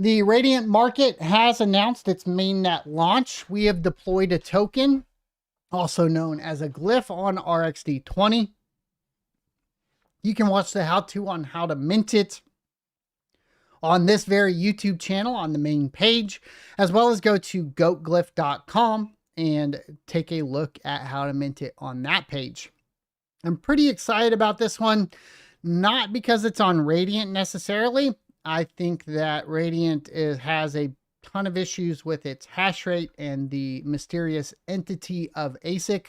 The Radiant market has announced its mainnet launch. We have deployed a token, also known as a glyph, on RxD20. You can watch the how-to on how to mint it on this very YouTube channel on the main page, as well as go to goatglyph.com and take a look at how to mint it on that page. I'm pretty excited about this one, not because it's on Radiant necessarily. I think that Radiant has a ton of issues with its hash rate and the mysterious entity of ASIC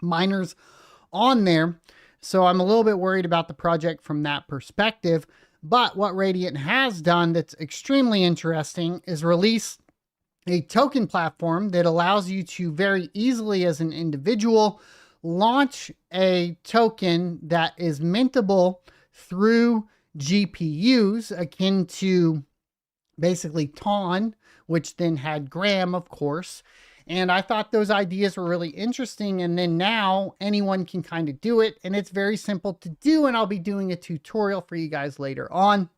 miners on there. So I'm a little bit worried about the project from that perspective. But what Radiant has done that's extremely interesting is release a token platform that allows you to very easily, as an individual, launch a token that is mintable through GPUs, akin to basically TON, which then had Gram, of course. And I thought those ideas were really interesting. And then now anyone can kind of do it. And it's very simple to do. And I'll be doing a tutorial for you guys later on.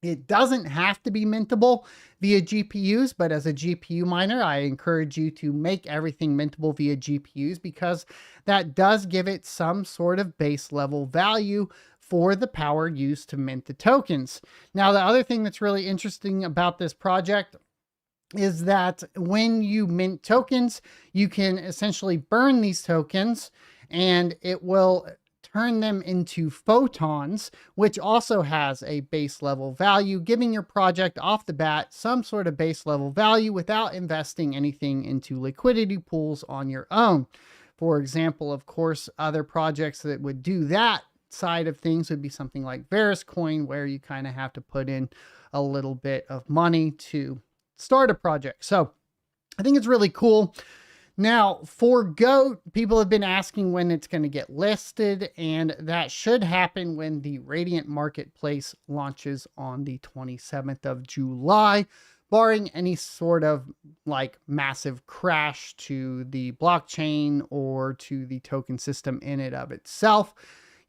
It doesn't have to be mintable via GPUs, but as a GPU miner, I encourage you to make everything mintable via GPUs, because that does give it some sort of base level value for the power used to mint the tokens. Now, the other thing that's really interesting about this project is that when you mint tokens, you can essentially burn these tokens and it will turn them into photons, which also has a base level value, giving your project off the bat some sort of base level value without investing anything into liquidity pools on your own. For example, of course, other projects that would do that side of things would be something like Coin, where you kind of have to put in a little bit of money to start a project. So I think it's really cool. Now, for GOAT, people have been asking when it's going to get listed, and that should happen when the Radiant Marketplace launches on the 27th of July, barring any sort of like massive crash to the blockchain or to the token system in and of itself.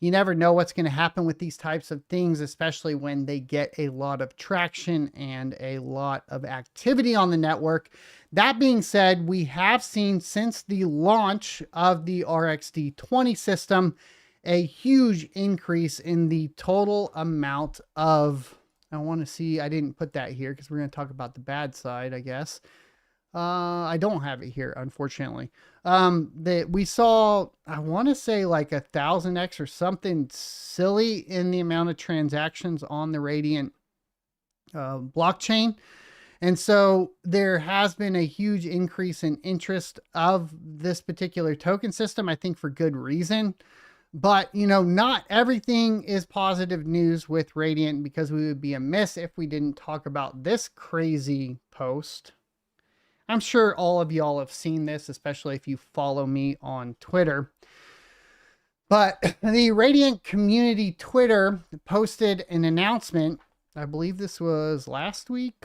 You never know what's going to happen with these types of things, especially when they get a lot of traction and a lot of activity on the network. That being said, we have seen since the launch of the RxD20 system a huge increase in the total amount of, I want to see, I didn't put that here because we're going to talk about the bad side, I guess. I don't have it here, unfortunately. That we saw, I want to say like 1,000x or something silly in the amount of transactions on the Radiant blockchain. And so there has been a huge increase in interest of this particular token system, I think for good reason. But, you know, not everything is positive news with Radiant, because we would be amiss if we didn't talk about this crazy post. I'm sure all of y'all have seen this, especially if you follow me on Twitter. But the Radiant community Twitter posted an announcement. I believe this was last week,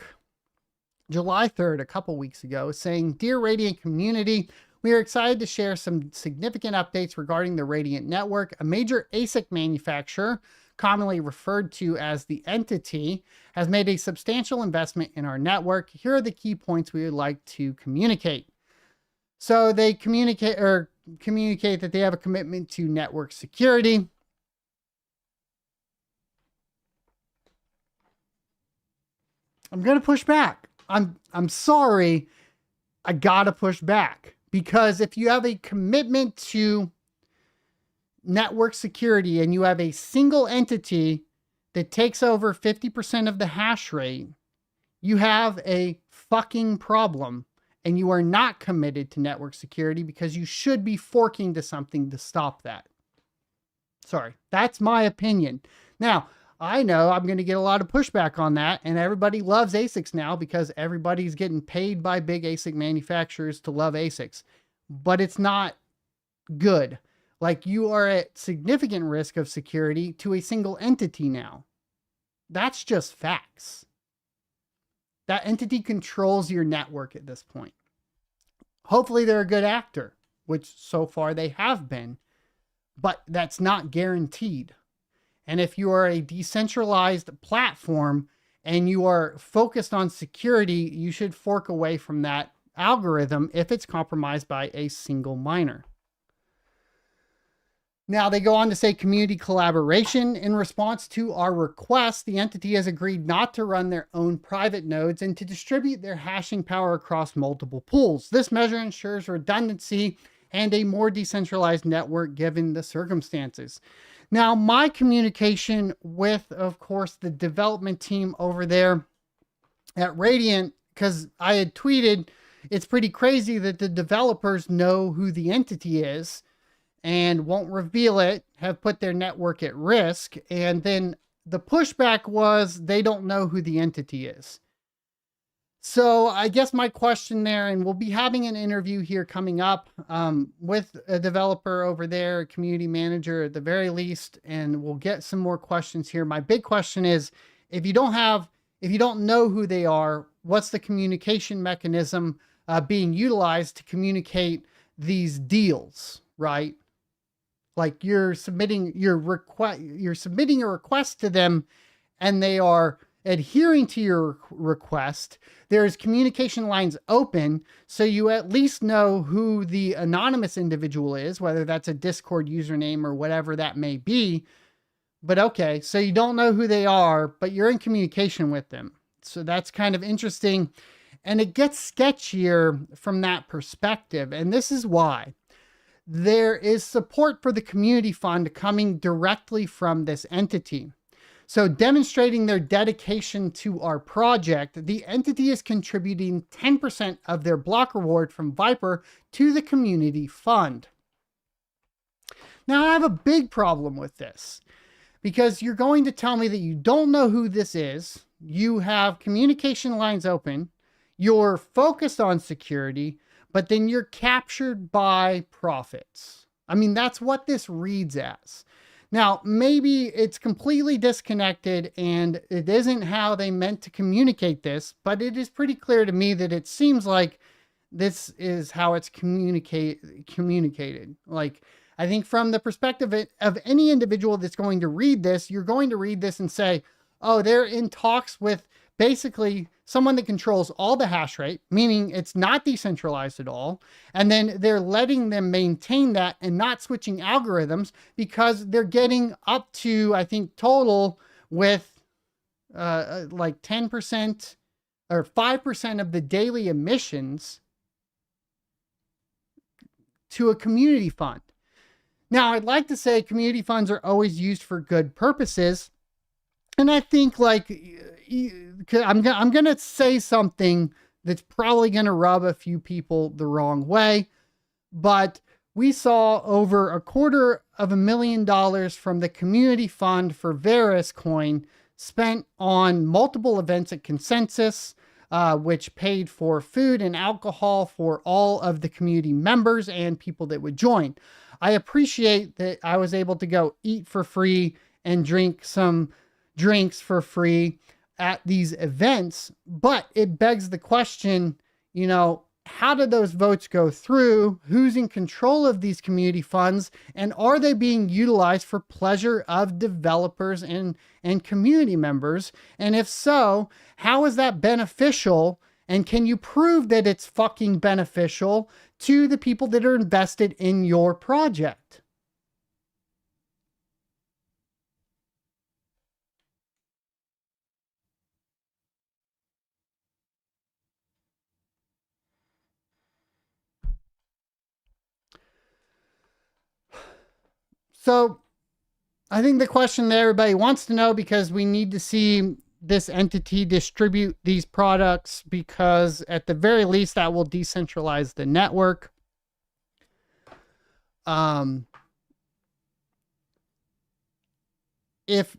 July 3rd, a couple weeks ago, saying, "Dear Radiant community, we are excited to share some significant updates regarding the Radiant network. A major ASIC manufacturer, commonly referred to as the entity, has made a substantial investment in our network. Here are the key points we would like to communicate." So they communicate that they have a commitment to network security. I'm going to push back. I'm sorry. I got to push back, because if you have a commitment to network security and you have a single entity that takes over 50% of the hash rate, you have a fucking problem, and you are not committed to network security, because you should be forking to something to stop that. Sorry, that's my opinion. Now, I know I'm going to get a lot of pushback on that, and everybody loves ASICs now because everybody's getting paid by big ASIC manufacturers to love ASICs, but it's not good. Like, you are at significant risk of security to a single entity now. That's just facts. That entity controls your network at this point. Hopefully they're a good actor, which so far they have been, but that's not guaranteed. And if you are a decentralized platform and you are focused on security, you should fork away from that algorithm if it's compromised by a single miner. Now, they go on to say community collaboration. In response to our request, the entity has agreed not to run their own private nodes and to distribute their hashing power across multiple pools. This measure ensures redundancy and a more decentralized network given the circumstances. Now, my communication with, of course, the development team over there at Radiant, because I had tweeted, it's pretty crazy that the developers know who the entity is and won't reveal it, have put their network at risk. And then the pushback was they don't know who the entity is. So I guess my question there, and we'll be having an interview here coming up with a developer over there, a community manager at the very least, and we'll get some more questions here. My big question is, if you don't know who they are, what's the communication mechanism being utilized to communicate these deals, right? Like you're submitting a request to them and they are adhering to your request. There's communication lines open, so you at least know who the anonymous individual is, whether that's a Discord username or whatever that may be. But okay, so you don't know who they are, but you're in communication with them. So that's kind of interesting. And it gets sketchier from that perspective. And this is why. There is support for the community fund coming directly from this entity. So demonstrating their dedication to our project, the entity is contributing 10% of their block reward from Viper to the community fund. Now, I have a big problem with this because you're going to tell me that you don't know who this is. You have communication lines open. You're focused on security, but then you're captured by profits. I mean, that's what this reads as. Now, maybe it's completely disconnected and it isn't how they meant to communicate this, but it is pretty clear to me that it seems like this is how it's communicated. Like, I think from the perspective of any individual that's going to read this, you're going to read this and say, oh, they're in talks with basically someone that controls all the hash rate, meaning it's not decentralized at all. And then they're letting them maintain that and not switching algorithms because they're getting up to, I think, total with like 10% or 5% of the daily emissions to a community fund. Now, I'd like to say community funds are always used for good purposes. And I think like, I'm going to say something that's probably going to rub a few people the wrong way, but we saw over $250,000 from the community fund for Varus coin spent on multiple events at Consensus, which paid for food and alcohol for all of the community members and people that would join. I appreciate that I was able to go eat for free and drink some drinks for free at these events, but it begs the question, you know, how did those votes go through? Who's in control of these community funds? And are they being utilized for pleasure of developers and community members? And if so, how is that beneficial? And can you prove that it's fucking beneficial to the people that are invested in your project? So I think the question that everybody wants to know, because we need to see this entity distribute these products, because at the very least that will decentralize the network. If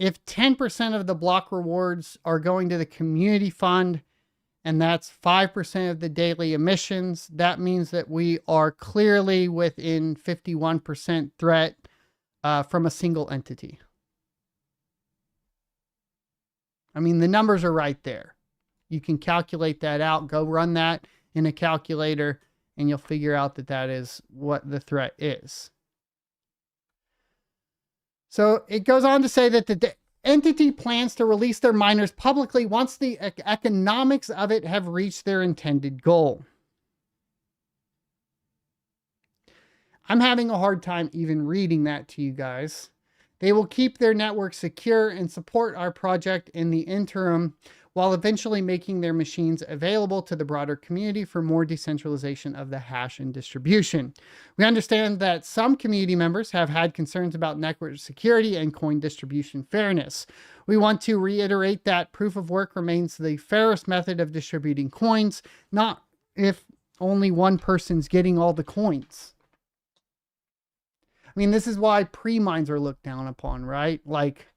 10% of the block rewards are going to the community fund, and that's 5% of the daily emissions, that means that we are clearly within 51% threat from a single entity. I mean, the numbers are right there. You can calculate that out. Go run that in a calculator, and you'll figure out that that is what the threat is. So it goes on to say that the entity plans to release their miners publicly once the economics of it have reached their intended goal. I'm having a hard time even reading that to you guys. They will keep their network secure and support our project in the interim, while eventually making their machines available to the broader community for more decentralization of the hash and distribution. We understand that some community members have had concerns about network security and coin distribution fairness. We want to reiterate that proof of work remains the fairest method of distributing coins, not if only one person's getting all the coins. I mean, this is why pre-mines are looked down upon, right? Like,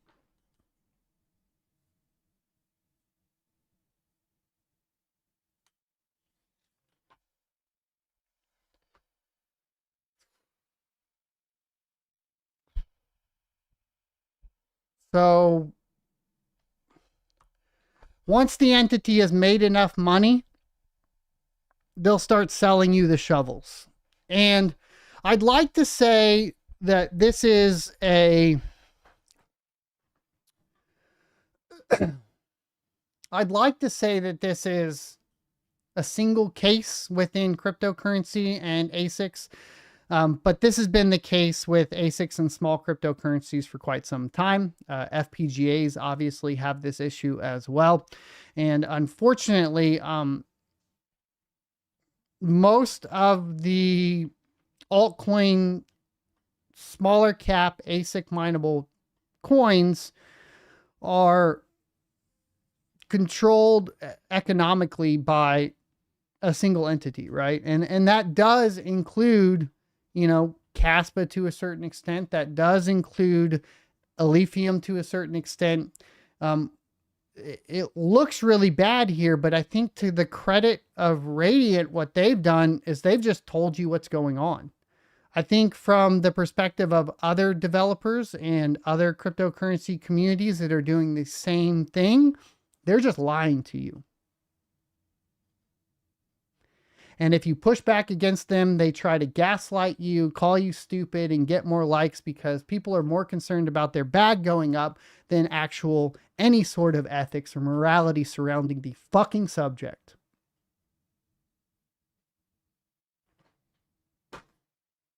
so once the entity has made enough money, they'll start selling you the shovels. And I'd like to say that this is a I'd like to say that this is a single case within cryptocurrency and ASICs. But this has been the case with ASICs and small cryptocurrencies for quite some time. FPGAs obviously have this issue as well. And unfortunately, most of the altcoin smaller cap ASIC mineable coins are controlled economically by a single entity, right? And that does include, you know, KASPA to a certain extent. That does include Lithium to a certain extent. It looks really bad here, but I think to the credit of Radiant, what they've done is they've just told you what's going on. I think from the perspective of other developers and other cryptocurrency communities that are doing the same thing, they're just lying to you. And if you push back against them, they try to gaslight you, call you stupid, and get more likes because people are more concerned about their bag going up than actual any sort of ethics or morality surrounding the fucking subject.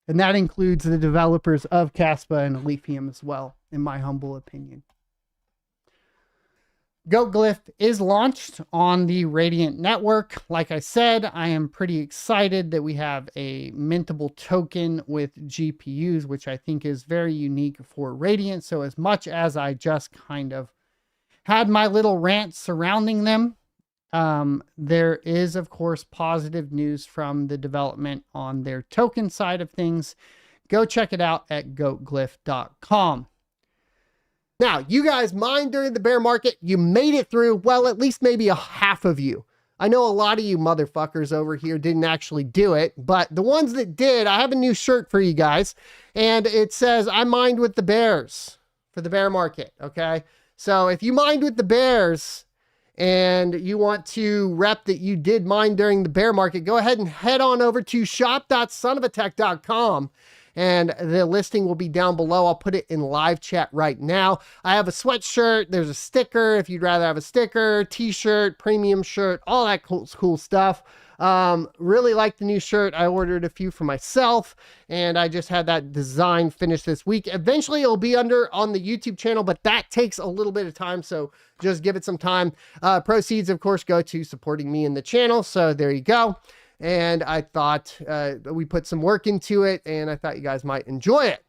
And that includes the developers of KASPA and Lithium as well, in my humble opinion. GoatGlyph is launched on the Radiant network. Like I said, I am pretty excited that we have a mintable token with GPUs, which I think is very unique for Radiant. So as much as I just kind of had my little rant surrounding them, there is, of course, positive news from the development on their token side of things. Go check it out at goatglyph.com. Now, you guys mined during the bear market. You made it through. Well, at least maybe a half of you. I know a lot of you motherfuckers over here didn't actually do it, but the ones that did, I have a new shirt for you guys. And it says, I mined with the bears for the bear market. Okay. So if you mined with the bears and you want to rep that you did mine during the bear market, go ahead and head on over to shop.sonofatech.com. And the listing will be down below. I'll put it in live chat right now. I have a sweatshirt. There's a sticker if you'd rather have a sticker, t-shirt, premium shirt, all that cool stuff. Really like the new shirt. I ordered a few for myself and I just had that design finished this week. Eventually it'll be on the YouTube channel, but that takes a little bit of time. So just give it some time. Proceeds, of course, go to supporting me in the channel. So there you go. And I thought we put some work into it and I thought you guys might enjoy it.